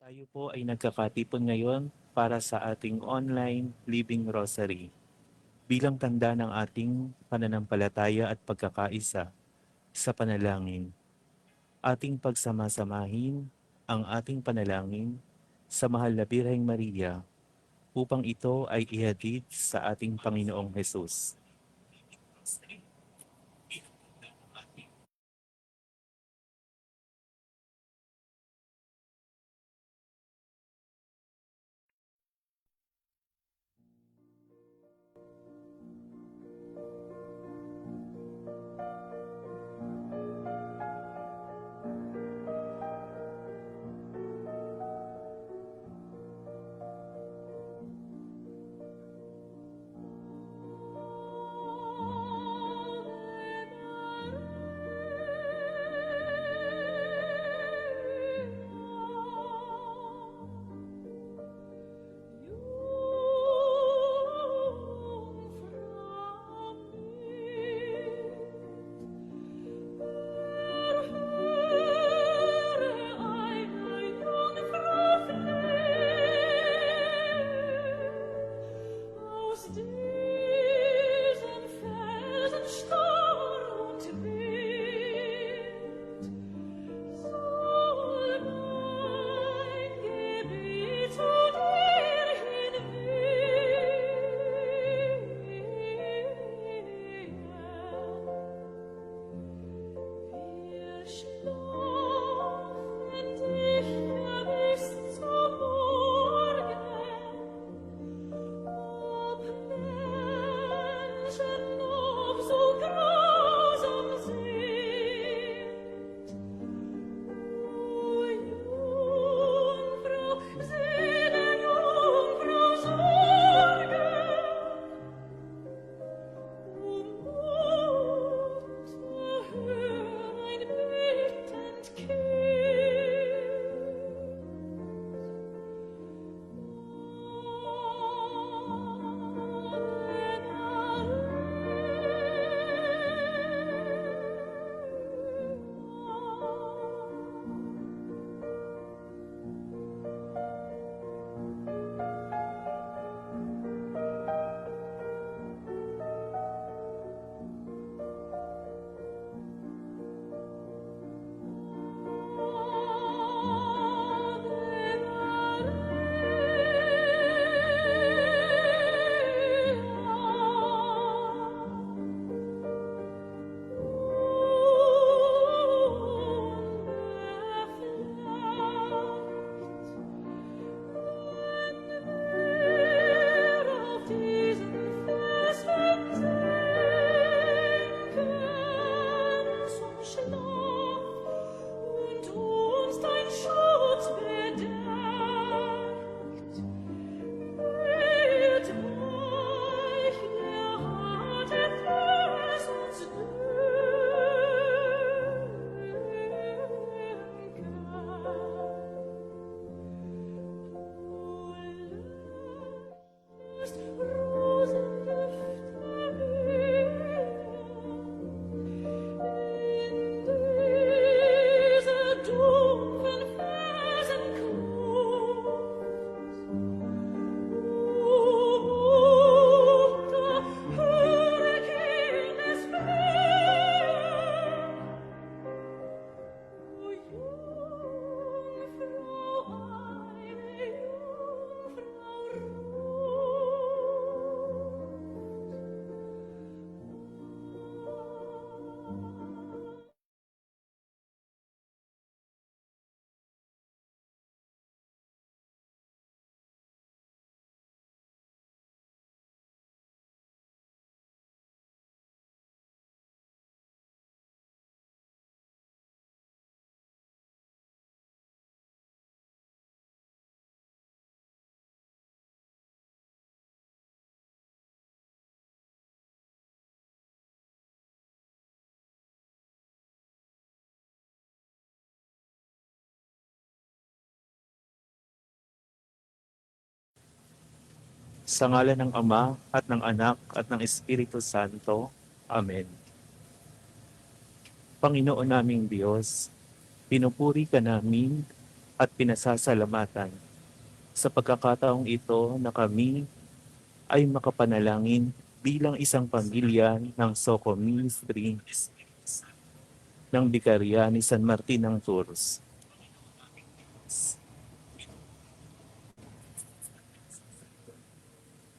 Tayo po ay nagkakatipon ngayon para sa ating online Living Rosary. Bilang tanda ng ating pananampalataya at pagkakaisa sa panalangin, ating pagsamasamahin ang ating panalangin sa mahal na Birheng Maria upang ito ay ihatid sa ating Panginoong Hesus. Sa ngalan ng Ama at ng Anak at ng Espiritu Santo. Amen. Panginoon naming Diyos, pinupuri ka namin at pinasasalamatan sa pagkakataong ito na kami ay makapanalangin bilang isang pamilya ng Soco Ministry ng Bikarya ni San Martin ng Tours.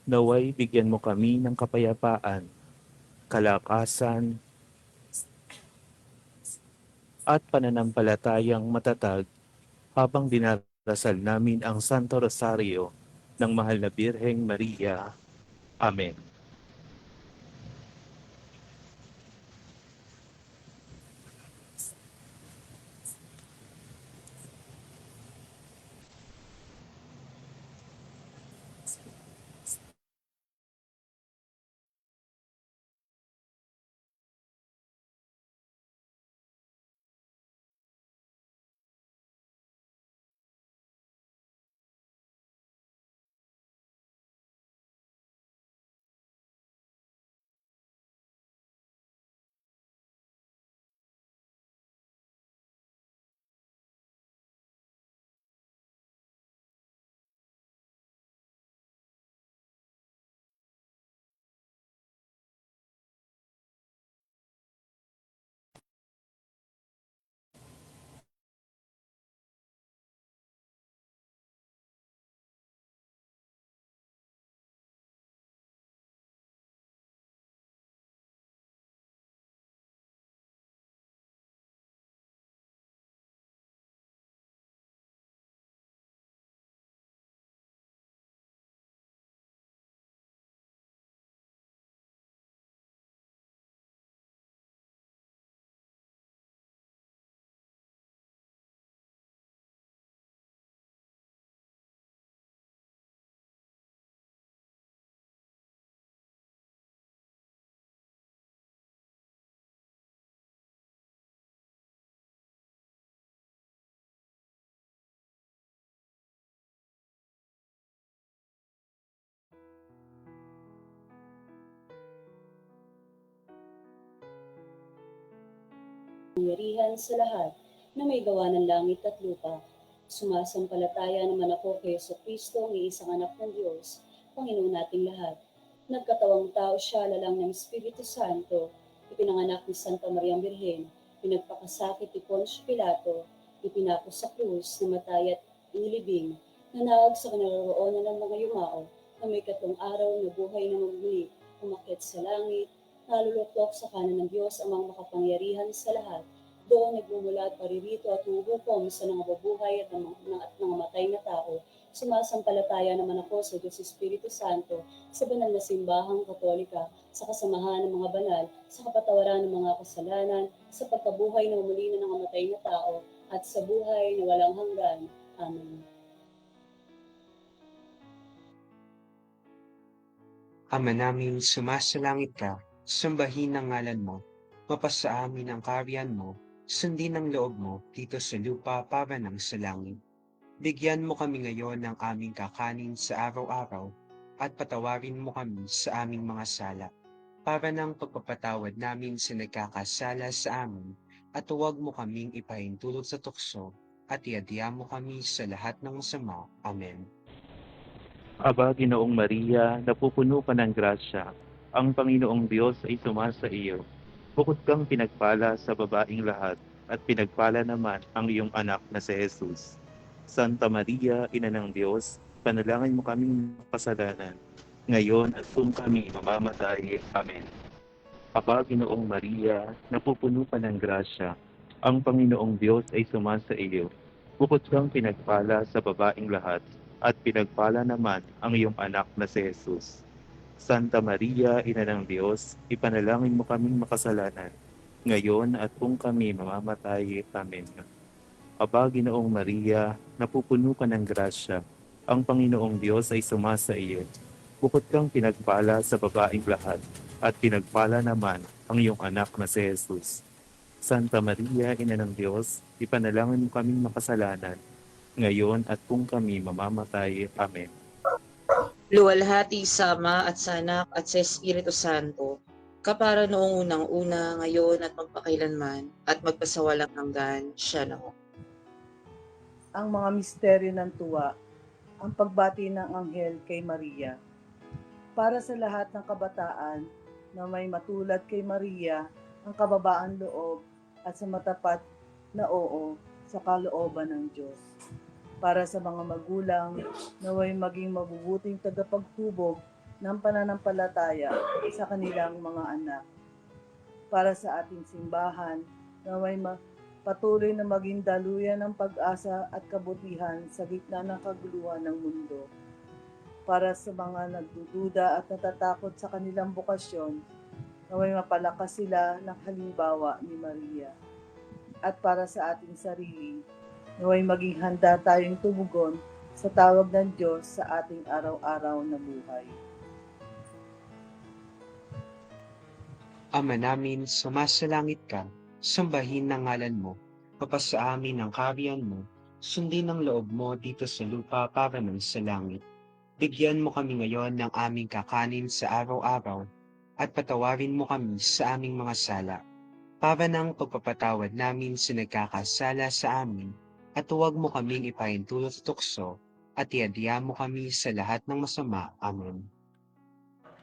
Naway bigyan mo kami ng kapayapaan, kalakasan, at pananampalatayang matatag habang dinarasal namin ang Santo Rosario ng Mahal na Birheng Maria. Amen. Kapangyarihan sa lahat na may gawa ng langit at lupa. Sumasampalataya naman ako kay Kristo ang iisang anak ng Diyos, Panginoon nating lahat. Nagkatawang tao siya lalang ng Espiritu Santo, ipinanganak ni Santa Maria Birhen, pinagpakasakit ni Poncio Pilato, ipinako sa krus, namatay at inilibing, nanawag sa kinaroroonan ng mga yumao, na may katong araw na buhay na magmuli, umakyat sa langit, nalulutok sa kanan ng Diyos ang mga makapangyarihan sa lahat. Doon nagmumula at paririto at huhukom sa nangabubuhay at nangamatay na tao. Sumasampalataya naman ako sa Diyos Espiritu Santo, sa banal na simbahang katolika, sa kasamahan ng mga banal, sa kapatawaran ng mga kasalanan, sa pagkabuhay na muli na nangamatay na tao, at sa buhay na walang hanggan. Amen. Ama namin, sumasalangit ka, sambahin ang ngalan mo, mapasa amin ang kaharian mo, sundin ang loob mo dito sa lupa para ng sa langit. Bigyan mo kami ngayon ng aming kakanin sa araw-araw at patawarin mo kami sa aming mga sala para ng pagpapatawad namin sa nagkakasala sa amin at huwag mo kaming ipahintulot sa tukso at iadya mo kami sa lahat ng masama. Amen. Aba, Ginoong Maria, napupuno ka ng grasya. Ang Panginoong Diyos ay sumasa iyo. Bukod kang pinagpala sa babaing lahat, at pinagpala naman ang iyong anak na si Jesus. Santa Maria, Ina ng Diyos, panalangin mo kaming makasalanan, ngayon at kung kami mamamatay. Amen. Aba, Ginoong Maria, napupuno ka ng grasya. Ang Panginoong Diyos ay sumasa iyo. Bukod kang pinagpala sa babaing lahat, at pinagpala naman ang iyong anak na si Jesus. Santa Maria, Ina ng Diyos, ipanalangin mo kaming makasalanan, ngayon at kung kami mamamatay. Amen. Aba, Ginoong Maria, napupuno ka ng grasya. Ang Panginoong Diyos ay sumasa iyo. Bukod kang pinagpala sa babaing lahat, at pinagpala naman ang iyong anak na si Jesus. Santa Maria, Ina ng Diyos, ipanalangin mo kaming makasalanan, ngayon at kung kami mamamatay. Amen. Luwalhati sa Ama at sa Anak at sa Espiritu Santo, kapara noong unang-una, ngayon at magpakailanman, at magpasawalang hanggan. Siya na. ang mga misteryo ng tuwa, ang pagbati ng anghel kay Maria. Para sa lahat ng kabataan na may matulad kay Maria, ang kababaan loob at sa matapat na oo sa kalooban ng Diyos. Para sa mga magulang na may maging mabubuting tagapagtubog ng pananampalataya sa kanilang mga anak. Para sa ating simbahan na may patuloy na maging daluyan ng pag-asa at kabutihan sa gitna ng kaguluhan ng mundo. Para sa mga nagdududa at natatakot sa kanilang bokasyon, na may mapalakas sila ng halimbawa ni Maria. At para sa ating sarili, na may maging handa tayong tumugon sa tawag ng Diyos sa ating araw-araw na buhay. Ama namin, sumasalangit ka, sambahin ng ngalan mo, mapasa amin ang kaharian mo, sundin ang loob mo dito sa lupa para ng sa langit. Bigyan mo kami ngayon ng aming kakanin sa araw-araw, at patawarin mo kami sa aming mga sala, para ng pagpapatawad namin sa nagkakasala sa amin, at huwag mo kaming ipahintulot sa tukso, at iadya mo kami sa lahat ng masama. Amen.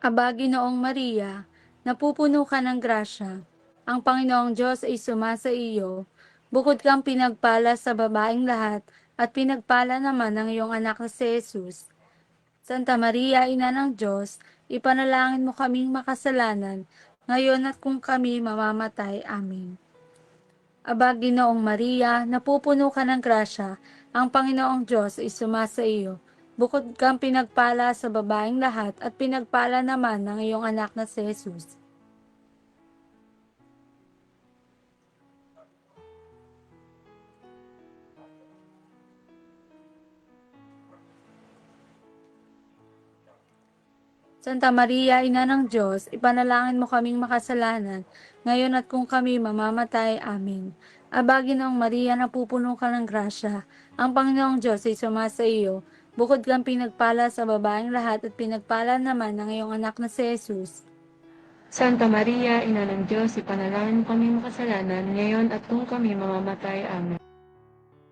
Aba, Ginoong Maria, napupuno ka ng grasya. Ang Panginoong Diyos ay sumasa iyo. Bukod kang pinagpala sa babaeng lahat, at pinagpala naman ng iyong anak na si Jesus. Santa Maria, Ina ng Diyos, ipanalangin mo kaming makasalanan, ngayon at kung kami mamamatay. Amen. Aba, Ginoong Maria, napupuno ka ng grasya. Ang Panginoong Diyos ay sumasa iyo. Bukod kang pinagpala sa babaeng lahat, at pinagpala naman ng iyong anak na si Jesus. Santa Maria, Ina ng Diyos, ipanalangin mo kaming makasalanan, ngayon at kung kami mamamatay. Amen. Aba, Ginoong Maria, napupuno ka ng grasya. Ang Panginoong Diyos ay sumasa iyo. Bukod kang pinagpala sa babaeng lahat, at pinagpala naman ng iyong anak na si Jesus. Santa Maria, Ina ng Diyos, ipanalangin mo kami makasalanan, ngayon at kung kami mamamatay. Amen.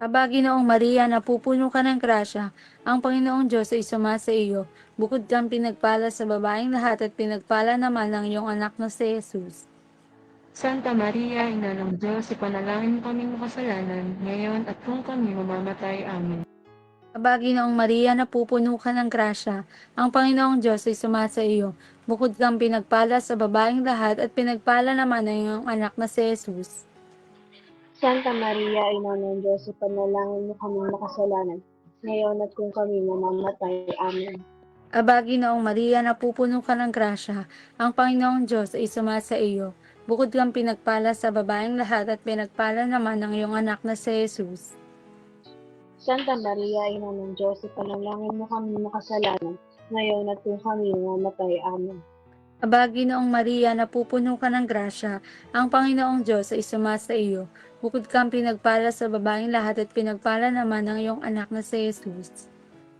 Aba, Ginoong Maria, napupuno ka ng grasya. Ang Panginoong Diyos ay sumasa iyo. Bukod kang pinagpala sa babaeng lahat, at pinagpala naman ng iyong anak na si Jesus. Santa Maria, Ina ng Diyos, ipanalangin mo kami makasalanan, ngayon at kung kami mamamatay. Amen. Aba, Ginoong Maria, napupuno ka ng grasya. Ang Panginoong Diyos ay sumasa iyo. Bukod kang pinagpala sa babaeng lahat, at pinagpala naman ng iyong anak na si Jesus. Santa Maria, Ina ng Diyos, ipanalangin mo kami makasalanan, ngayon at kung kami mamamatay. Amen. Aba, Ginoong Maria, napupuno ka ng grasya. Ang Panginoong Diyos ay sumasa iyo. Bukod kang pinagpala sa babaeng lahat, at pinagpala naman ng iyong anak na si Jesus. Santa Maria, Ina ng Diyos, ipanalangin mo kami makasalanan, ngayon at kung kami mamamatay. Amen. Aba, Ginoong Maria, napupuno ka ng grasya. Ang Panginoong Diyos ay sumasa iyo. Bukod kang pinagpala sa babaeng lahat, at pinagpala naman ng iyong anak na si Jesus.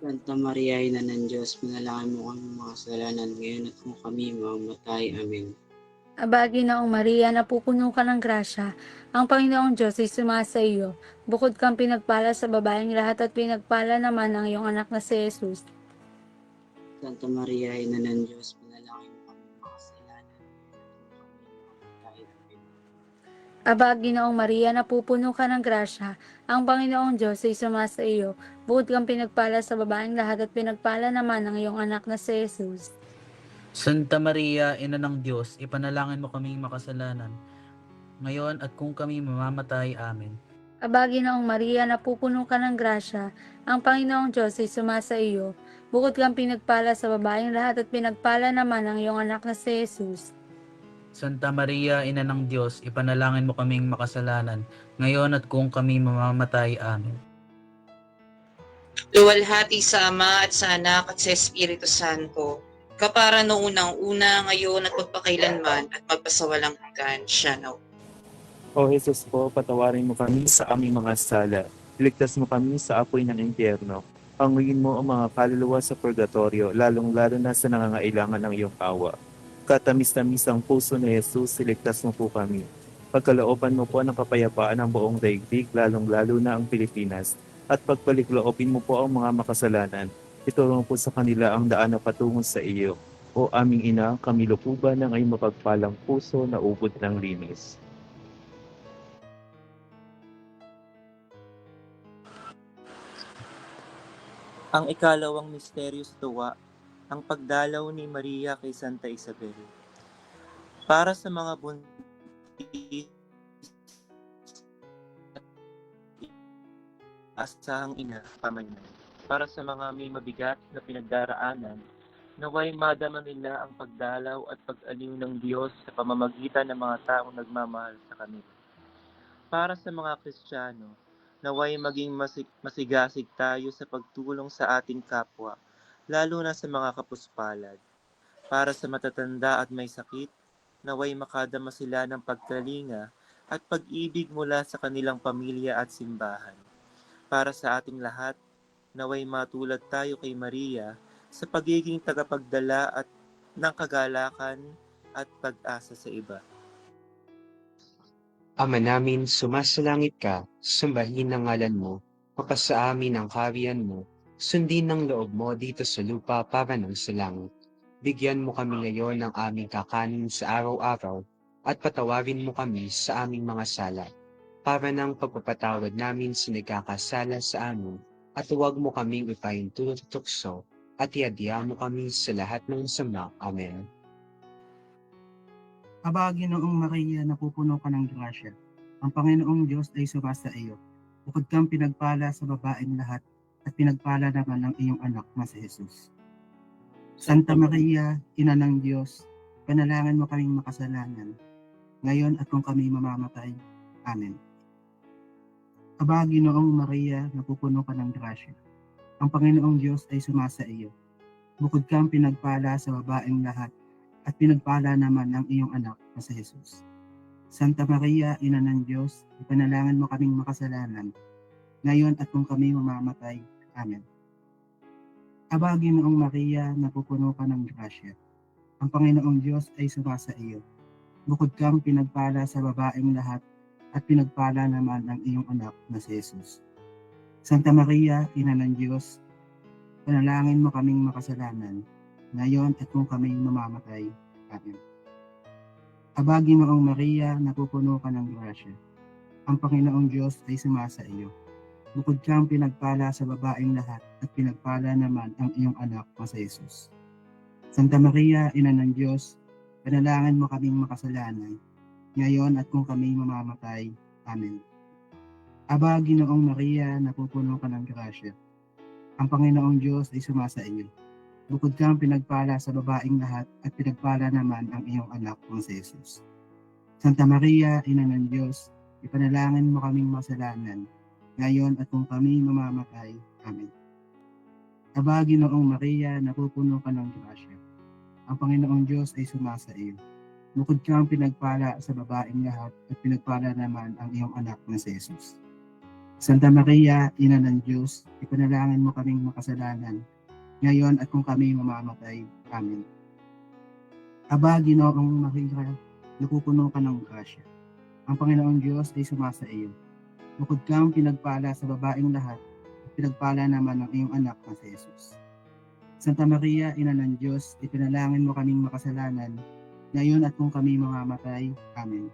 Santa Maria, Ina ng Diyos, manalangin mo kami makasalanan ngayon at kung kami mamamatay. Amen. Aba, Ginoong Maria, napupuno ka ng grasya. Ang Panginoong Diyos ay sumasa iyo. Bukod kang pinagpala sa babaeng lahat, at pinagpala naman ng iyong anak na si Jesus. Santa Maria, Ina ng Diyos, manalangin mo kami makasalanan ngayon at kung kami mamamatay. Amen. Aba, Ginoong Maria, napupuno ka ng grasya. Ang Panginoong Diyos ay sumasa iyo. Bukod kang pinagpala sa babaeng lahat, at pinagpala naman ng iyong anak na si Jesus. Santa Maria, Ina ng Diyos, ipanalangin mo kaming makasalanan, ngayon at kung kami mamamatay. Amen. Aba, Ginoong Maria, napupuno ka ng grasya. Ang Panginoong Diyos ay sumasa iyo. Bukod kang pinagpala sa babaeng lahat, at pinagpala naman ng iyong anak na si Jesus. Santa Maria, Ina ng Diyos, ipanalangin mo kaming makasalanan, ngayon at kung kami mamamatay. Amen. Luwalhati sa Ama at sa Anak at sa Espiritu Santo, kapara noong unang-una, ngayon at magpakailanman, at magpasawalang hanggan. Siya. O Jesus po, patawarin mo kami sa aming mga sala. Iligtas mo kami sa apoy ng impyerno. Panguyin mo ang mga kaluluwa sa purgatorio, lalong-lalo na sa nangangailangan ng iyong awa. Katamis-tamis ang puso ni Jesus, iligtas mo po kami. Pagkalooban mo po ng kapayapaan ng buong daigdig, lalong-lalo na ang Pilipinas, at pagpalikloopin mo po ang mga makasalanan. Ituro mo po sa kanila ang daan na patungo sa iyo. O aming ina, kami lukuban ng ay mapagpalang puso na ubod ng linis. Ang ikalawang misteryos tuwa, ang pagdalaw ni Maria kay Santa Isabel. Para sa mga buntis, asahang ina, pamanyan. Para sa mga may mabigat na pinagdaraanan, naway madama nila ang pagdalaw at pag-aliw ng Diyos sa pamamagitan ng mga taong nagmamahal sa kanila. Para sa mga Kristiyano, naway maging masigasig tayo sa pagtulong sa ating kapwa, lalo na sa mga kapuspalad. Para sa matatanda at may sakit, naway makadama sila ng pagkalinga at pag-ibig mula sa kanilang pamilya at simbahan. Para sa ating lahat, naway matulad tayo kay Maria sa pagiging tagapagdala at ng kagalakan at pag-asa sa iba. Ama namin, sumasalangit ka, sambahin ang ngalan mo, mapasa amin ang kaharian mo, sundin ang loob mo dito sa lupa para ng sa langit. Bigyan mo kami ngayon ng aming kakanin sa araw-araw, at patawarin mo kami sa aming mga sala, para ng pagpapatawad namin sa nagkakasala sa amin, at huwag mo kaming ipahintulot-tukso, at iadya mo kami sa lahat ng sama. Amen. Aba, Ginoong Maria, napupuno ka ng grasya. Ang Panginoong Diyos ay sumasa iyo. Bukod kang pinagpala sa babaeng lahat, at pinagpala naman ang iyong anak na si Jesus. Santa Maria, Ina ng Diyos, panalangin mo kaming makasalanan, ngayon at kung kami mamamatay. Amen. Aba, Ginoong Maria, napupuno ka ng grasya. Ang Panginoong Diyos ay sumasa iyo. Bukod kang pinagpala sa babaeng lahat, at pinagpala naman ang iyong anak na si Jesus. Santa Maria, Ina ng Diyos, ipanalangin mo kaming makasalanan, ngayon at kung kami mamamatay. Amen. Aba, Ginoong Maria, napupuno ka ng grasya. Ang Panginoong Diyos ay sumasa iyo. Bukod kang pinagpala sa babaeng lahat, at pinagpala naman ang iyong anak na si Jesus. Santa Maria, Ina ng Diyos, panalangin mo kaming makasalanan, ngayon at kung kami mamamatay. Amen. Aba, Ginoong Maria, napupuno ka ng grasya. Ang Panginoong Diyos ay sumasa iyo. Bukod kang pinagpala sa babaeng lahat, at pinagpala naman ang iyong anak na si Jesus. Santa Maria, Ina ng Diyos, panalangin mo kaming makasalanan, ngayon at kung kami mamamatay. Amen. Aba, Ginoong Maria, napupuno ka ng grasya. Ang Panginoong Diyos ay sumasa iyo. Bukod kang pinagpala sa babaeng lahat, at pinagpala naman ang iyong anak na si Jesus. Santa Maria, Ina ng Diyos, ipanalangin mo kaming makasalanan, ngayon at kung kami mamamatay. Amen. Aba, Ginoong Maria, napupuno ka ng grasya. Ang Panginoong Diyos ay sumasa iyo. Bukod kang pinagpala sa babaeng lahat, at pinagpala naman ang iyong anak na si Jesus. Santa Maria, Ina ng Diyos, ipanalangin mo kaming makasalanan, ngayon at kung kami mamamatay. Amen. Aba, Ginoong Maria, napupuno ka ng grasya. Ang Panginoong Diyos ay sumasa iyo. Bukod kang pinagpala sa babaeng lahat, at pinagpala naman ang iyong anak na si Jesus. Santa Maria, Ina ng Diyos, ipanalangin mo kaming makasalanan, ngayon at kung kami mamamatay. Amen.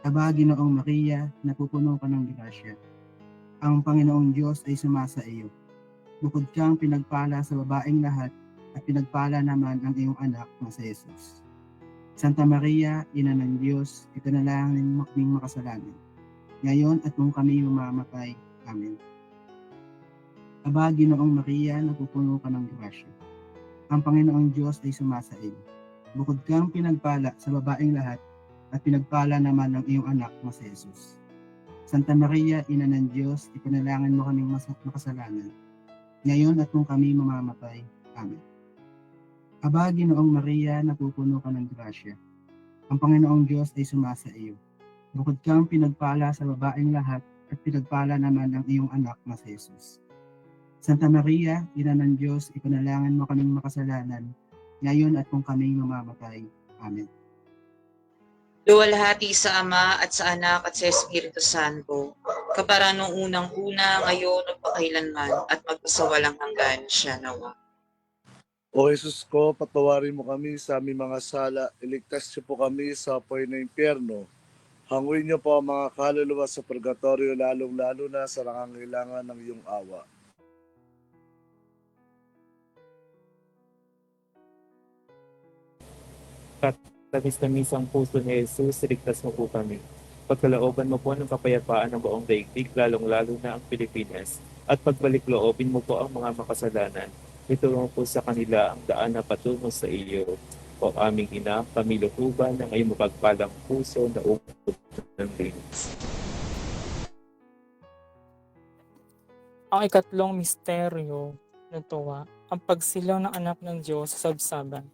Aba, Ginoong Maria, napupuno ka ng grasya. Ang Panginoong Diyos ay sumasa iyo. Bukod kang pinagpala sa babaeng lahat, at pinagpala naman ang iyong anak na si Jesus. Santa Maria, Ina ng Diyos, ipanalangin mo kaming makasalanan, ngayon at kung kami mamamatay. Amen. Aba, Ginoong Maria, napupuno ka ng grasya. Ang Panginoong Diyos ay sumasa iyo. Bukod kang pinagpala sa babaeng lahat, at pinagpala naman ang iyong anak na si Jesus. Santa Maria, Ina ng Diyos, ipanalangin mo kaming makasalanan, ngayon at kung kami mamamatay. Amen. Aba, Ginoong Maria, napupuno ka ng grasya. Ang Panginoong Diyos ay sumasa iyo. Bukod kang pinagpala sa babaeng lahat, at pinagpala naman ang iyong anak na si Jesus. Santa Maria, Ina ng Diyos, ipanalangin mo kaming makasalanan, ngayon at kung kami mamamatay. Amen. Luwalhati sa Ama at sa Anak at sa Espiritu Santo, kapara nung unang-una, ngayon at pakailanman, at magpasawalang hanggan siya nawa. O Jesus ko, patawarin mo kami sa aming mga sala, iligtas niyo po kami sa apoy ng impyerno. Hanguin niyo po ang mga kaluluwa sa purgatorio, lalong-lalo na sa nangangailangan ng iyong awa. Tamis-tamis ang puso ni Jesus, iligtas mo po kami. Pagkalooban mo po ng kapayapaan ng buong daigdig, lalong-lalo na ang Pilipinas. At pagbalik-loobin mo po ang mga makasalanan. Ito mo po sa kanila ang daan na patungo sa iyo. O aming ina, pamilutuban ng iyong mapagpalang puso na ukod ng linis. Ang ikatlong misteryo ng tuwa, ang pagsilang ng anak ng Diyos sa sabsaban.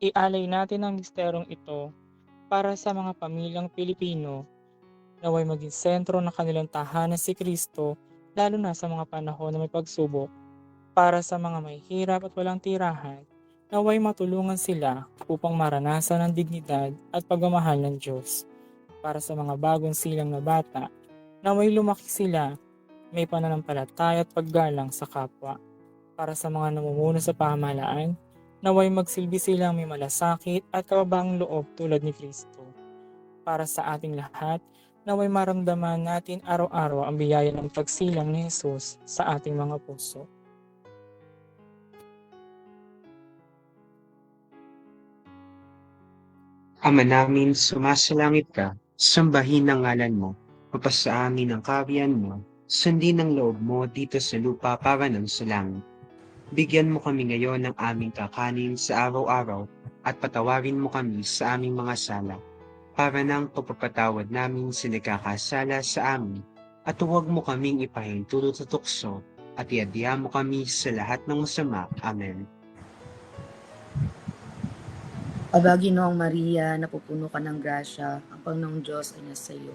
Ialay natin ang misteryong ito para sa mga pamilyang Pilipino naway maging sentro ng kanilang tahanan si Kristo, lalo na sa mga panahon na may pagsubok. Para sa mga may hirap at walang tirahan, naway matulungan sila upang maranasan ang dignidad at pagmamahal ng Diyos. Para sa mga bagong silang na bata, naway lumaki sila, may pananampalataya at paggalang sa kapwa. Para sa mga namumuno sa pamahalaan, naway magsilbi silang may malasakit at kababaang loob tulad ni Kristo. Para sa ating lahat, naway maramdaman natin araw-araw ang biyaya ng pagsilang ni Jesus sa ating mga puso. Ama namin, sumasalangit ka, sambahin ang ngalan mo, mapasa amin ang kaharian mo, sundin ang loob mo dito sa lupa para ng sa langit. Bigyan mo kami ngayon ng aming kakanin sa araw-araw at patawarin mo kami sa aming mga sala, para ng pagpapatawad namin sa nagkakasala sa amin, at huwag mo kaming ipahintulot sa tukso, at iadya mo kami sa lahat ng masama. Amen. Aba, Ginoong Maria, napupuno ka ng grasya, ang Panginoong Diyos ay nasa iyo.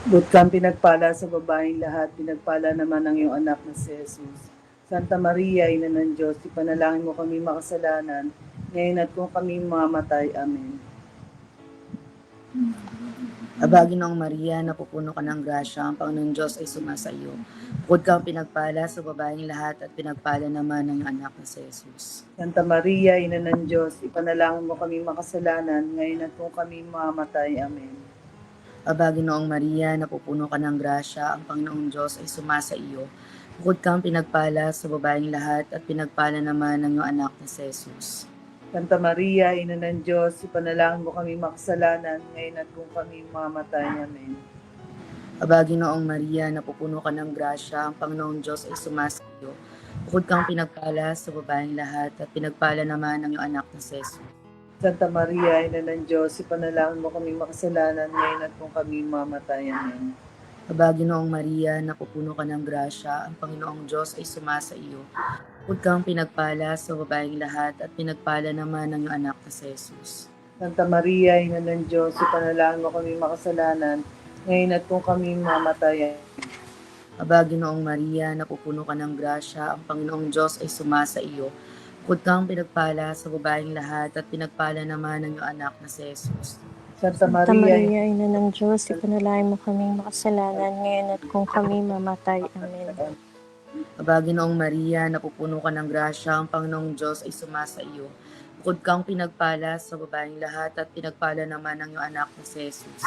But kang pinagpala sa babaeng lahat, pinagpala naman ang iyong anak na si Jesus. Santa Maria, Ina ng Diyos, ipanalangin mo kami makasalanan, ngayon at kung kami mamatay. Amen. Aba, Ginoong Maria, napupuno ka ng grasya, ang Panginoong Diyos ay sumasa iyo. Bukod kang pinagpala sa babaeng lahat at pinagpala naman ang iyong anak na si Jesus. Santa Maria, Ina ng Diyos, ipanalangin mo kami makasalanan, ngayon at kung kami mamatay. Amen. Aba, Ginoong Maria, napupuno ka ng grasya, ang Panginoong Diyos ay sumasa iyo. Bukod kang pinagpala sa babaeng lahat at pinagpala naman ang iyong anak na si Jesus. Santa Maria, Ina ng Diyos, ipanalangin mo kami makasalanan, ngayon at kung kami mamatay. Amen. Aba, Ginoong Maria, napupuno ka ng grasya, ang Panginoong Diyos ay sumasa iyo. Bukod kang pinagpala sa babaeng lahat at pinagpala naman ang iyong anak na si Jesus. Santa Maria, Ina ng Diyos, ipanalangin mo kami makasalanan, ngayon at kung kami mamatay. Amen. Aba, Ginoong Maria, napupuno ka ng grasya, ang Panginoong Diyos ay sumasa iyo. Bukod kang pinagpala sa babaeng lahat at pinagpala naman ang iyong anak na si Jesus. Santa Maria, Ina ng Diyos, ipanalangin mo kami makasalanan, ngayon at kung kami mamatay. Aba, Ginoong Maria, napupuno ka ng grasya, ang Panginoong Diyos ay sumasa iyo. Bukod kang pinagpala sa babaeng lahat at pinagpala naman ang iyong anak na si Jesus. Santa Santa Maria, Maria, Ina ng Diyos, ipanalangin mo kaming makasalanan, ngayon at kung kami mamatay. Amen. Aba, Ginoong Maria, napupuno ka ng grasya, ang Panginoong Diyos ay sumasa iyo. Bukod kang pinagpala sa babaeng lahat at pinagpala naman ang iyong anak na si Jesus.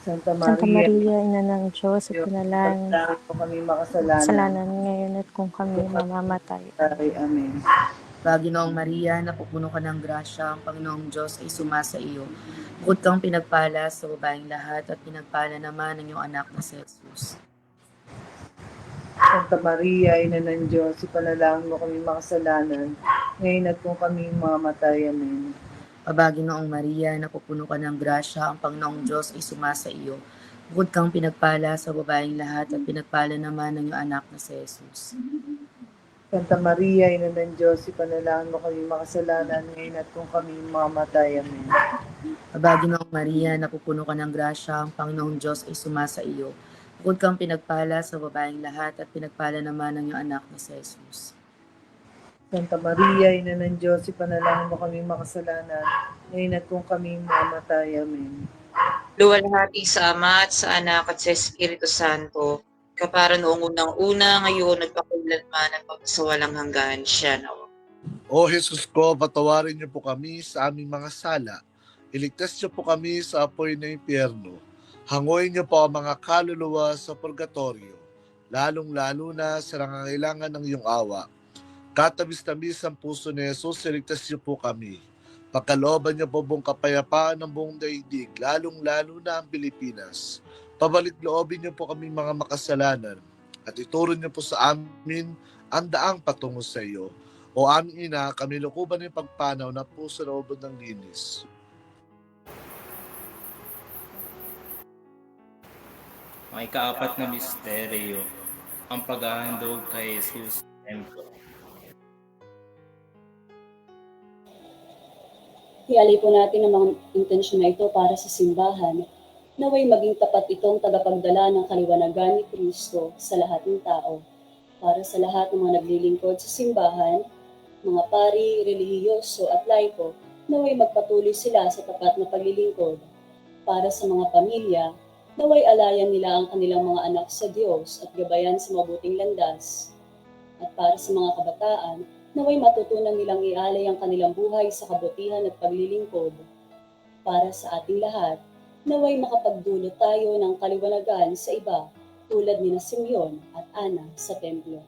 Santa Santa Maria, Maria, Ina ng Diyos, ipanalangin ipanalangin mo kami makasalanan, kasalanan ngayon at kung kami mamamatay. Amen. Aba, Ginoong Maria, napupuno ka ng grasya, ang Panginoong Diyos ay sumasa iyo. Bukod kang pinagpala sa babaeng lahat at pinagpala naman ang iyong anak na si Jesus. Santa Maria, Ina ng Diyos, ipanalangin mo kami makasalanan, ngayon at kung kami mamatay. Amen. Aba, Ginoong Maria, napupuno ka ng grasya, ang Panginoong Diyos ay sumasa iyo. Bukod kang pinagpala sa babaeng lahat at pinagpala naman ang iyong anak na si Jesus. Santa Maria, Ina ng Diyos, ipanalangin mo kami makasalanan, ngayon at kung kami mamatay. Amen. Aba, Ginoong Maria, napupuno ka ng grasya, ang Panginoong Diyos ay sumasa iyo. Bukod kang pinagpala sa babaeng lahat at pinagpala naman ang iyong anak na si Jesus. Santa Maria, Ina ng Diyos, ipanalangin mo kami makasalanan, ngayon at kung kami mamatay. Amen. Luwalhati sa Ama at sa Anak at sa Espiritu Santo, kapara noong unang-una, ngayon at pakailanman at magpasawalang hanggan siya nawa. O Jesus ko, patawarin niyo po kami sa aming mga sala. Iligtas niyo po kami sa apoy ng impyerno. Hanguin niyo po ang mga kaluluwa sa purgatorio, lalong-lalo na sa nangangailangan ng iyong awa. Katabis-tabis ang puso ni Jesus, iligtas niyo po kami. Pagkalooban niyo po buong kapayapaan ng buong daigdig, lalong-lalo na ang Pilipinas. Pabalik-loobin niyo po kami mga makasalanan at ituro niyo po sa amin ang daang patungo sa iyo. O aming ina, kami lukuban ng pagpanaw na puso na ubod ng linis. Ang ikaapat na misteryo, ang paghahandog kay Jesus sa templo. Hialay po natin ang mga intensyon na ito para sa simbahan, naway maging tapat itong tagapagdala ng kaliwanagan ni Kristo sa lahat ng tao. Para sa lahat ng mga naglilingkod sa simbahan, mga pari, relihiyoso at laiko, naway magpatuloy sila sa tapat na paglilingkod. Para sa mga pamilya, naway alayan nila ang kanilang mga anak sa Diyos at gabayan sa mabuting landas. At para sa mga kabataan, naway matutunan nilang ialay ang kanilang buhay sa kabutihan at paglilingkod. Para sa ating lahat, naway makapagdulot tayo ng kaliwanagan sa iba tulad ni Simeon at Ana sa templo.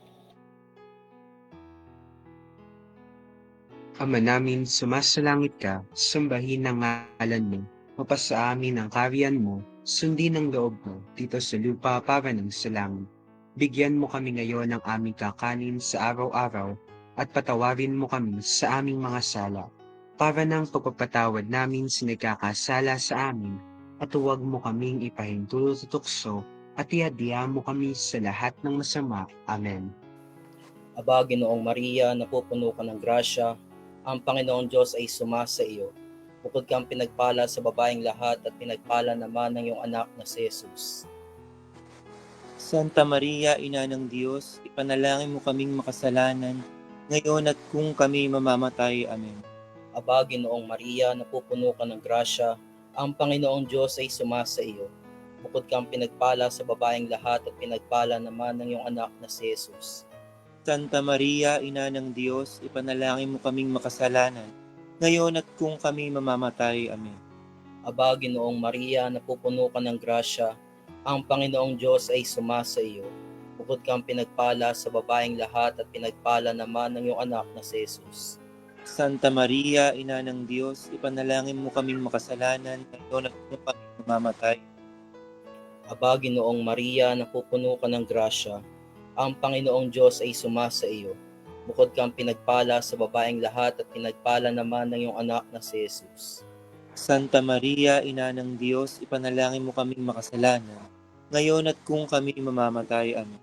Ama namin, sumasalangit ka, sambahin ang ngalan mo, mapasa amin ang kaharian mo, sundin ang loob mo, dito sa lupa para ng sa langit. Bigyan mo kami ngayon ng aming kakanin sa araw-araw, at patawarin mo kami sa aming mga sala, para ng pagpapatawad namin sa nagkakasala sa amin, at huwag mo kaming ipahintulot sa tukso, at iadya mo kami sa lahat ng masama. Amen. Aba, Ginoong Maria, napupuno ka ng grasya, ang Panginoong Diyos ay sumasa iyo. Bukod kang pinagpala sa babaeng lahat at pinagpala naman ng iyong anak na si Jesus. Santa Maria, Ina ng Diyos, ipanalangin mo kaming makasalanan, ngayon at kung kami mamamatay. Amen. Aba, Ginoong Maria, napupuno ka ng grasya, ang Panginoong Diyos ay sumasa iyo. Bukod kang pinagpala sa babaeng lahat at pinagpala naman ng iyong anak na si Jesus. Santa Maria, Ina ng Diyos, ipanalangin mo kaming makasalanan, ngayon at kung kami mamamatay. Amen. Aba, Ginoong Maria, napupuno ka ng grasya, ang Panginoong Diyos ay sumasa iyo. Bukod kang pinagpala sa babaeng lahat at pinagpala naman ng iyong anak na si Jesus. Santa Maria, Ina ng Diyos, ipanalangin mo kaming makasalanan, ngayon at kung kami mamamatay. Aba, Ginoong Maria, napupuno ka ng grasya, ang Panginoong Diyos ay sumasa iyo. Bukod kang pinagpala sa babaeng lahat at pinagpala naman ng iyong anak na si Jesus. Santa Maria, Ina ng Diyos, ipanalangin mo kaming makasalanan, ngayon at kung kami mamamatay. Amen.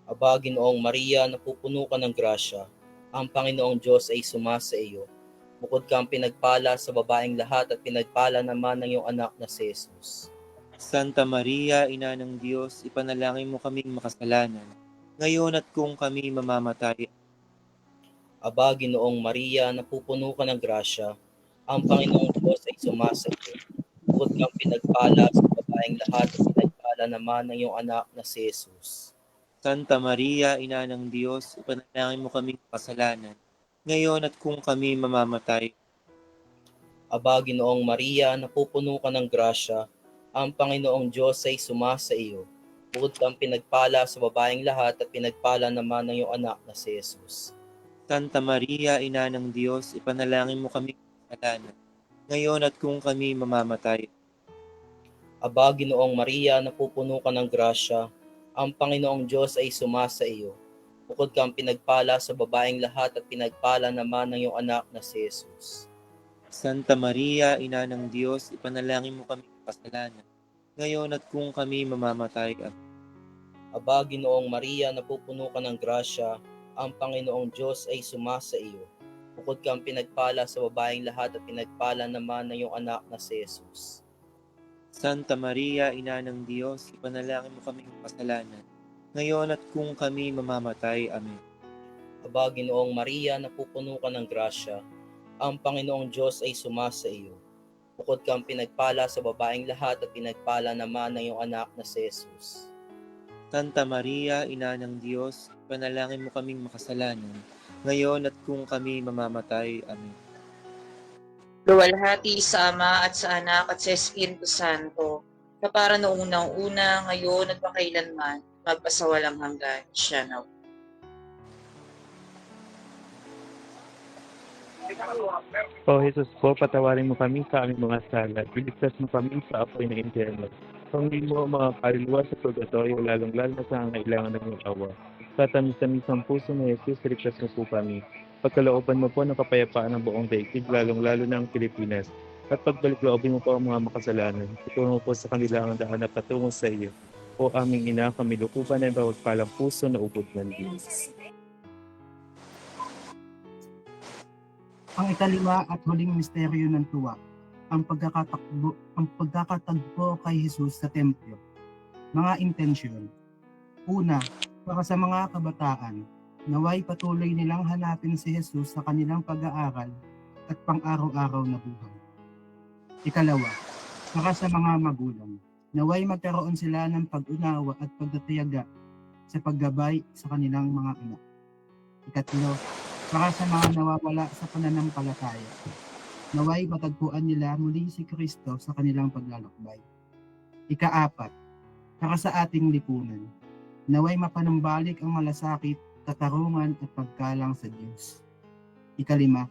Aba, Ginoong Maria, napupuno ka ng grasya, ang Panginoong Diyos ay sumasa iyo. Bukod kang pinagpala sa babaeng lahat at pinagpala naman ng iyong anak na si Jesus. Santa Maria, Ina ng Diyos, ipanalangin mo kaming makasalanan, ngayon at kung kami mamamatay. Aba, Ginoong Maria, napupuno ka ng grasya, ang Panginoong Diyos ay sumasa iyo. Bukod kang pinagpala sa babaeng lahat at pinagpala naman ng iyong anak na si Jesus. Santa Maria, Ina ng Diyos, ipanalangin mo kaming makasalanan, ngayon at kung kami mamamatay. Aba, Ginoong Maria, napupuno ka ng grasya, ang Panginoong Diyos ay sumasa iyo. Bukod kang pinagpala sa babaeng lahat at pinagpala naman ng iyong anak na si Jesus. Santa Maria, Ina ng Diyos, ipanalangin mo kaming makasalanan, ngayon at kung kami mamamatay. Aba, Ginoong Maria, napupuno ka ng grasya, ang Panginoong Diyos ay sumasa iyo. Bukod kang pinagpala sa babaeng lahat at pinagpala naman ng iyong anak na si Jesus. Santa Maria, Ina ng Diyos, ipanalangin mo kaming makasalanan, ngayon at kung kami mamamatay. Amen. Aba, Ginoong Maria, napupuno ka ng grasya, ang Panginoong Diyos ay sumasa iyo. Bukod kang pinagpala sa babaeng lahat at pinagpala naman ng iyong anak na si Jesus. Santa Maria, Ina ng Diyos, ipanalangin mo kaming makasalanan, ngayon at kung kami mamamatay. Amen. Aba, Ginoong Maria, napupuno ka ng grasya. Ang Panginoong Diyos ay sumasa iyo. Bukod kang pinagpala sa babaeng lahat at pinagpala naman ng iyong anak na si Jesus. Santa Maria, Ina ng Diyos, panalangin mo kaming makasalanan, ngayon at kung kami mamamatay. Amen. Luwalhati sa Ama at sa Anak at sa Espiritu Santo, kapara noong unang-una, ngayon at makailanman, magpasawalang hanggan. Siya na. O Jesus po, patawarin mo kami sa aming mga sala. Iligtas mo kami sa apoy ng impyerno. Panginoon mo ang mga kaluluwa sa purgatorio, lalong-lalo na sa kailangan ng iyong awa. Sa tamis-tamis ng puso ni Jesus, iligtas mo po kami. Pagkalooban mo po ng kapayapaan ng buong daigdig, lalong-lalo na ang Pilipinas. At pagbalik-loobin mo po ang mga makasalanan. Itungo po sa kanila ang daan na patungo sa iyo. O aming ina, kami lukuban ng bawat palang puso na ubod ng Diyos. Ang ikalima at huling misteryo ng tuwa, ang pagkakatagpo kay Jesus sa templo. Mga intensyon. Una, para sa mga kabataan, naway patuloy nilang hanapin si Jesus sa kanilang pag-aaral at pang-araw-araw na buhay. Ikalawa, para sa mga magulang, naway magkaroon sila ng pag-unawa at pagtatiyaga sa paggabay sa kanilang mga anak. Ikatlo, para sa mga nawawala sa pananampalataya, naway matagpuan nila muli si Kristo sa kanilang paglalakbay. Ikaapat, para sa ating lipunan, naway mapanumbalik ang malasakit, katarungan at paggalang sa Diyos. Ikalima,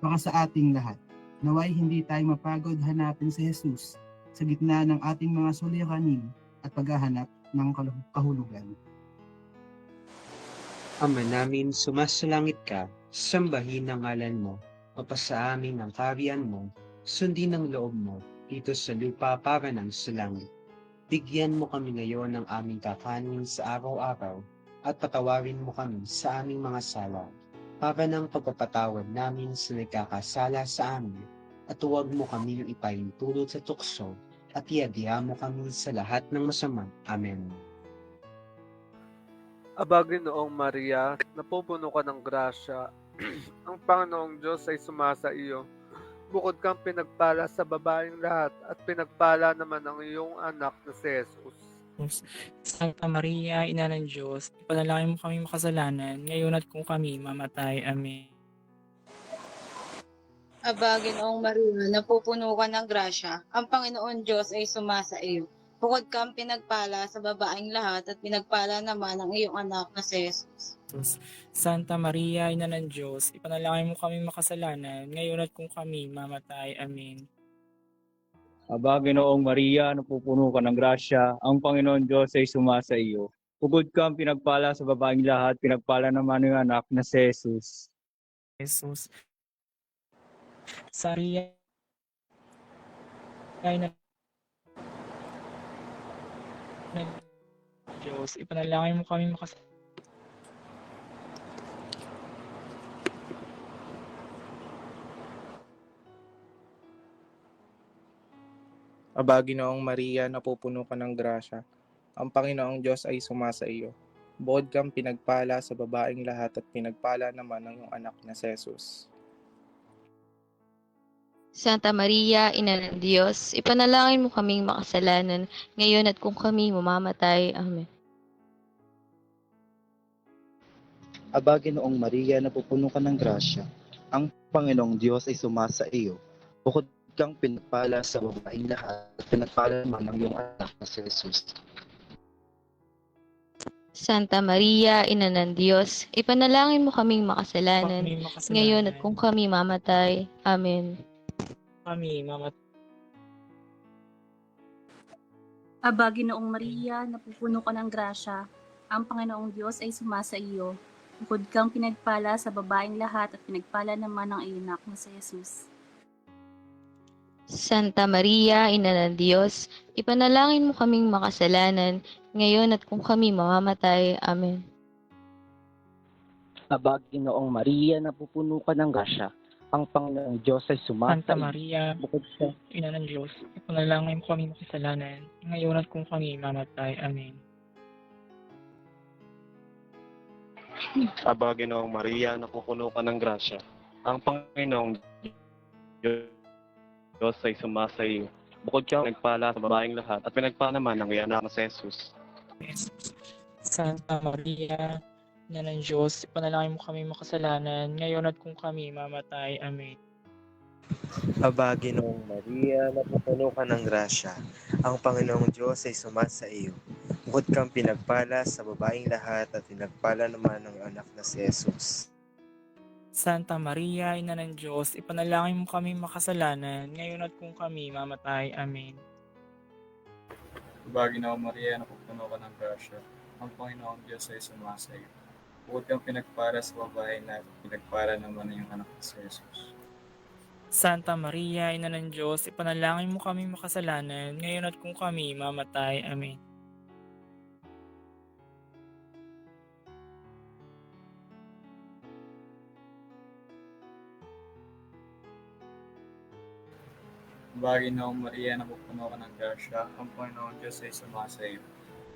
para sa ating lahat, naway hindi tayo mapagod hanapin si Jesus sa gitna ng ating mga suliranin at paghahanap ng kahulugan. Ama namin, sumasalangit ka, sambahin ang ngalan mo, mapasa amin ang kaharian mo, sundin ang loob mo, dito sa lupa para ng sa langit. Bigyan mo kami ngayon ng aming kakanin sa araw-araw, at patawarin mo kami sa aming mga sala, para ng pagpapatawad namin sa nagkakasala sa amin, at huwag mo kami ipahintulot sa tukso, at iadya mo kami sa lahat ng masama. Amen. Aba, Ginoong Maria, napupuno ka ng grasya. Ang Panginoong Diyos ay sumasa iyo. Bukod kang pinagpala sa babaeng lahat at pinagpala naman ang iyong anak na si Jesus. Santa Maria, Ina ng Diyos, ipanalangin mo kami makasalanan, ngayon at kung kami mamatay. Amen. Aba, Ginoong Maria, napupuno ka ng grasya. Ang Panginoon Diyos ay sumasa iyo. Bukod kang pinagpala sa babaeng lahat at pinagpala naman ang iyong anak na si Jesus. Santa Maria, Ina ng Diyos, ipanalangin mo kami makasalanan, ngayon at kung kami mamatay. Amen. Aba, Ginoong Maria, napupuno ka ng grasya, ang Panginoon Diyos ay sumasa iyo. Bukod kang pinagpala sa babaeng lahat, pinagpala naman ng anak na si Jesus. Jesus. Sa Maria, Ina ng Diyos, ipanalangin mo kami makasalanan. Aba, Ginoong Maria, napupuno ka ng grasya. Ang Panginoong Diyos ay sumasa iyo. Bukod kang pinagpala sa babaeng lahat at pinagpala naman ng iyong anak na si Jesus. Santa Maria, Ina ng Diyos, ipanalangin mo kaming makasalanan, ngayon at kung kami mamamatay. Amen. Aba, Ginoong Maria, napupuno ka ng grasya. Ang Panginoong Diyos ay sumasa iyo. Bukod kang pinagpala sa babaeng lahat at pinagpala naman ng iyong anak na si Jesus. Santa Maria, Ina ng Diyos, ipanalangin mo kaming makasalanan, ngayon at kung kami mamatay. Amen. Kami mamatay. Aba, Ginoong Maria, napupuno ka ng grasya. Ang Panginoong Diyos ay sumasa iyo. Bukod kang pinagpala sa babaeng lahat at pinagpala naman ang iyong anak na si Jesus. Santa Maria, Ina ng Diyos, ipanalangin mo kaming makasalanan, ngayon at kung kami mamamatay. Amen. Aba, Ginoong Maria, napupuno ka ng grasya. Ang Panginoong Diyos ay sumasa Santa iyo. Maria, Bukod sa Ina ng Diyos, ipanalangin mo kami makasalanan, ngayon at kung kami mamatay. Amen. Aba, Ginoong Maria, napupuno ka ng grasya. Ang Panginoong Diyos ay sumasa iyo. Bukod kang nagpala sa babaeng lahat at pinagpala naman ng iyong anak na si Jesus. Santa Maria, Ina ng Diyos, ipanalangin mo kami makasalanan, ngayon at kung kami mamatay. Amen. Aba, Ginoong Maria, napupuno ka ng grasya. Ang Panginoong Diyos ay sumasa iyo. Bukod kang pinagpala sa babaeng lahat at pinagpala naman ng anak na si Jesus. Santa Maria, Ina ng Diyos, ipanalangin mo kami makasalanan, ngayon at kung kami mamatay. Amen. Aba, Ginoong Maria, napupuno ka ng grasya. Ang Panginoong Diyos ay sumasa iyo. Bukod kang pinagpala sa babae na pinagpala naman ng iyong anak na si Jesus. Santa Maria, Ina ng Diyos, ipanalangin mo kami makasalanan, ngayon at kung kami mamatay. Amen. Aba, Ginoong Maria, napupuno ka ng grasya. Ang Panginoong Diyos ay sumasa iyo.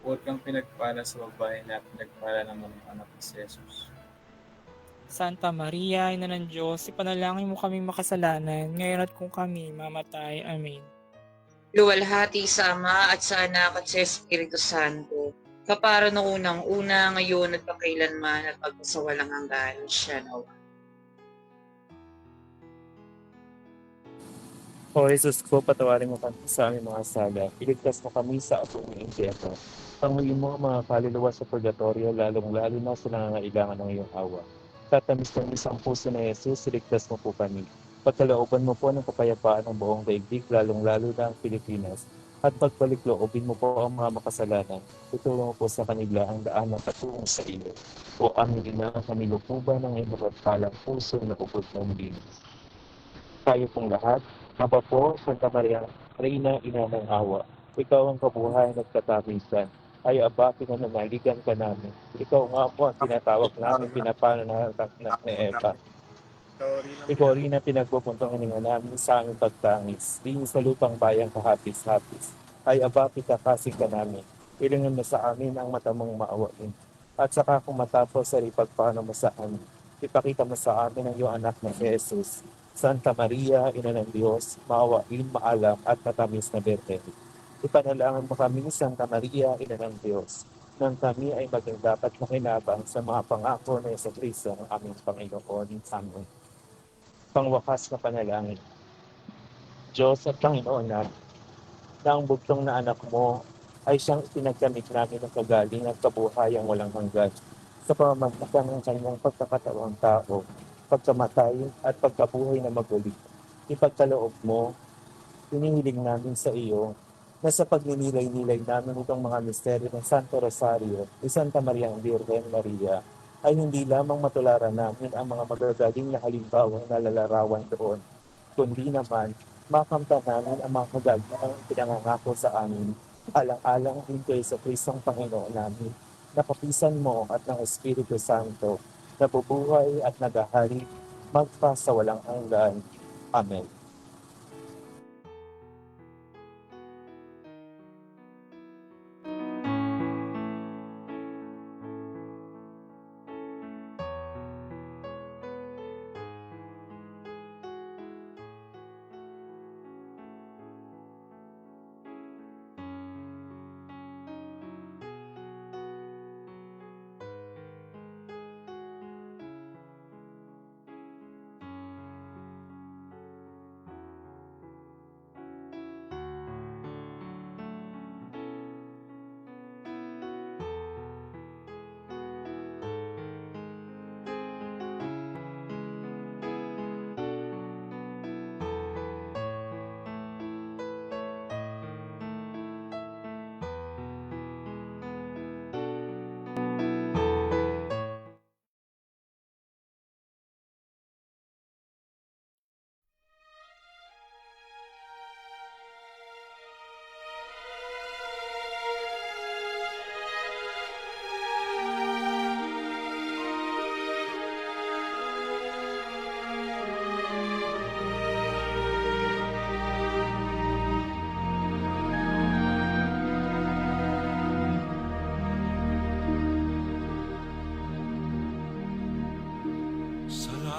Bukod kang pinagpala sa babae na pinagpala naman ng anak ni si Jesus. Santa Maria, Ina ng Diyos, ipanalangin mo kami makasalanan, ngayon at kung kami mamatay. Amen. Luwalhati sa Ama at sa Anak at sa Espiritu Santo, kapara noong unang-una, ngayon at pakailanman at magpasawalang hanggan. Siya nawa. O Jesus ko, patawarin mo kami sa aming mga sala. Iligtas mo kami sa atong impyerno. Panguyin mo ang mga kaluluwa sa purgatorio, lalong-lalo na sa nangangailangan ng iyong awa. Tatamis ng isang puso na Jesus, iligtas mo po kami. Pagkalooban mo po ng kapayapaan ng buong daigdig, lalong-lalo na ang Pilipinas. At pagpalikloobin mo po ang mga makasalanan. Itulong mo po sa kanila ang daan ng patungo sa iyo. O aming ina, kami lupuban ng iyong mapagpalang puso na upod ng linis. Tayo pong lahat, Aba po, Santa Maria, Reina, Ina ng Awa, ikaw ang kabuhayan at katamisan. Ay aba, pinananaligan ka namin. Ikaw nga po ang tinatawag namin, pinapanananak ni Eva. Ikaw rin ang pinagpupuntungan namin sa aming pagtangis. Linis sa lupang bayang kahapis-hapis. Ay aba, pitakasig ka namin. Ilingan mo sa amin ang matamong maawain. At saka kung matapos sa ipagpano mo sa amin, ipakita mo sa amin ang iyong anak na si Jesus. Santa Maria, Ina ng Diyos, maawain, maalam at matamis na Birhen. Ipanalangin mo kami, Santa Maria, Ina ng Diyos, nang kami ay maging dapat makinabang sa mga pangako na Yesu Cristo ng aming Panginoon. Amen. Pangwakas na panalangin. Diyos at Panginoon namin, na ang bugtong na anak mo ay siyang ipinagkamit namin ng kagaling at kabuhayang walang hanggan sa pamamagitan ng kanyang pagkakatawang tao, pagkamatay at pagkabuhay na maguli. Ipagkaloob mo, hinihiling namin sa iyo na sa pagninilay-nilay namin itong mga misteryo ng Santo Rosario ni Santa Maria ang Virgen Maria ay hindi lamang matularan namin ang mga magagaling na halimbawa na lalarawan doon, kundi naman makamta namin ang mga kagagawang pinangangako sa amin, alang-alang din kay sa Kristong Panginoon namin, na kapisan mo at ng Espiritu Santo, nabubuhay at nagahari, magpa sa walang hanggan. Amen.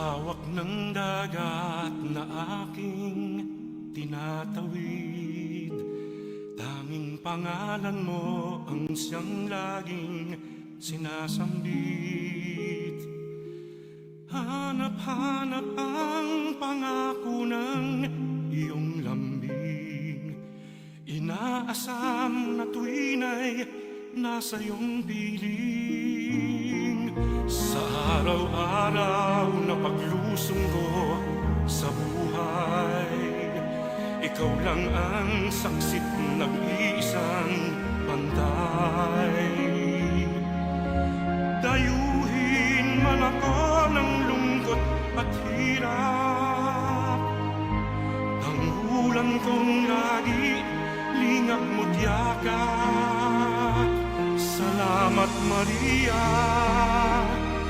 hawak ng dagat na aking tinatawid, tanging pangalan mo ang siyang laging sinasambit. Hanap-hanap ang pangako ng iyong lambing, inaasam na tuwin ay nasa iyong piling. Sa araw-araw na paglusong ko sa buhay, ikaw lang ang saksit nag-iisang pantay. Dayuhin man ako ng lungkot at hirap, tanggulan kong lagi, lingap mo't yakap. Salamat Maria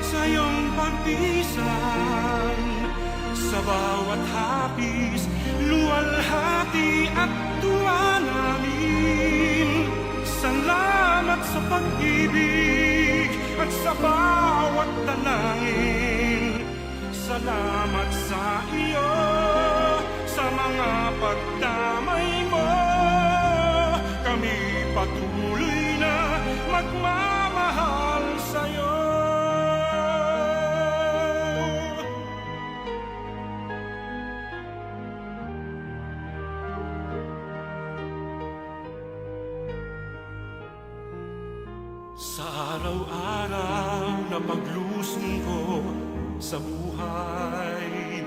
sa iyong pagpisan, sa bawat hapis, luwalhati at tuwa namin. Salamat sa pag-ibig at sa bawat dalangin. Salamat sa iyo, sa mga pagdamay mo. Kami patuloy na magmamahal sa'yo. Sa araw-araw na paglusong ko sa buhay,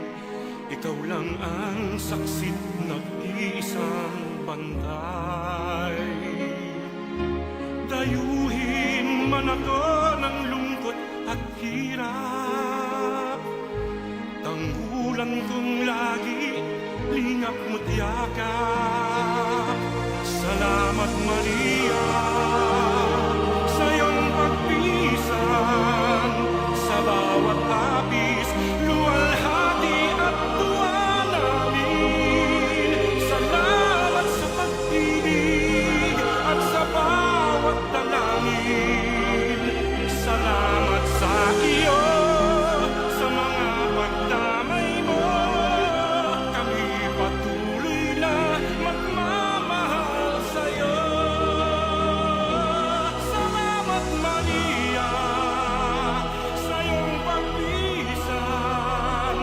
ikaw lang ang saksit nag-iisang bantay. Dayuhin man ako ng lungkot at hirap, tanggulan kong lagi, lingap mo't yakap. Salamat Maria sa iyong pagpisan, sa bawat hapis, luwalhati at tuwa namin. Salamat sa pag-ibig at sa bawat dalangin. Salamat sa iyo, sa mga pagdamay mo. Kami patuloy na magmamahal sa'yo. Salamat Maria sa iyong pagpisan,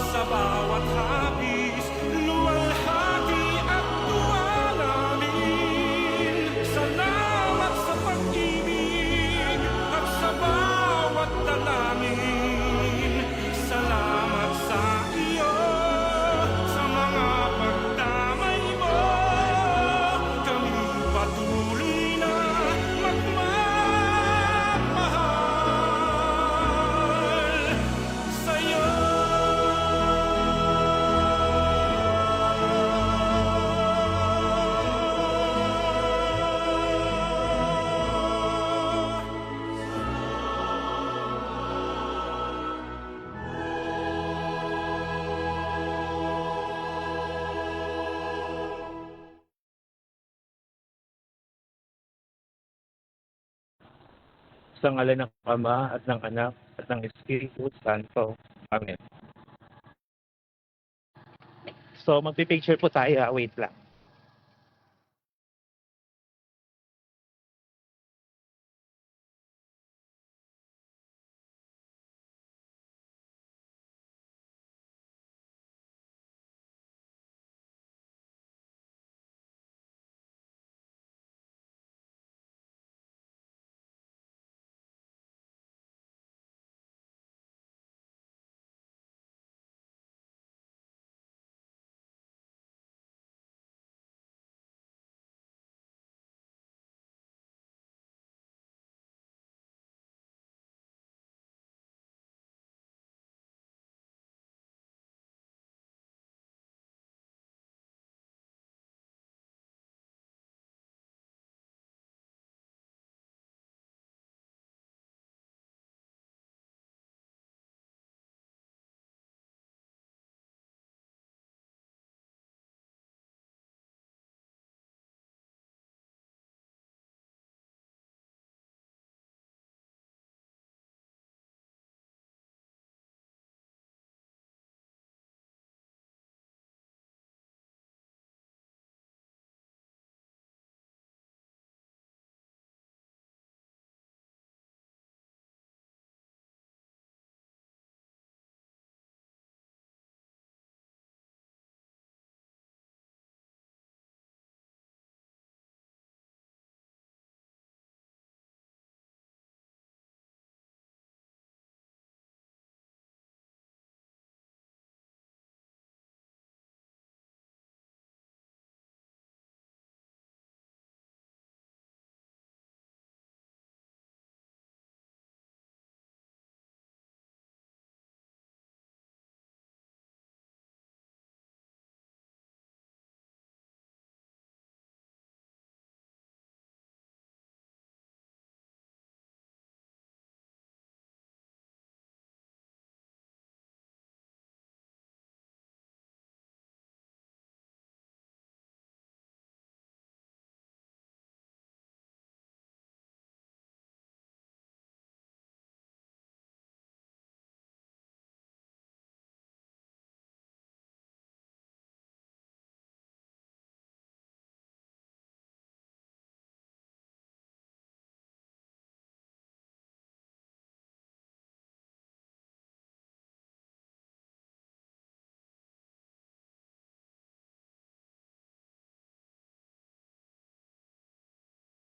sa bawat hapis, luwalhati at tuwa namin. Salamat sa pag-ibig at sa bawat dalangin. Salamat sa iyo, sa mga pagdamay mo. Kami patuloy na magmamahal sa'yo. Sa ngalan ng Ama at ng Anak at ng Espiritu Santo. Amen. So, magpipicture po tayo. Wait lang.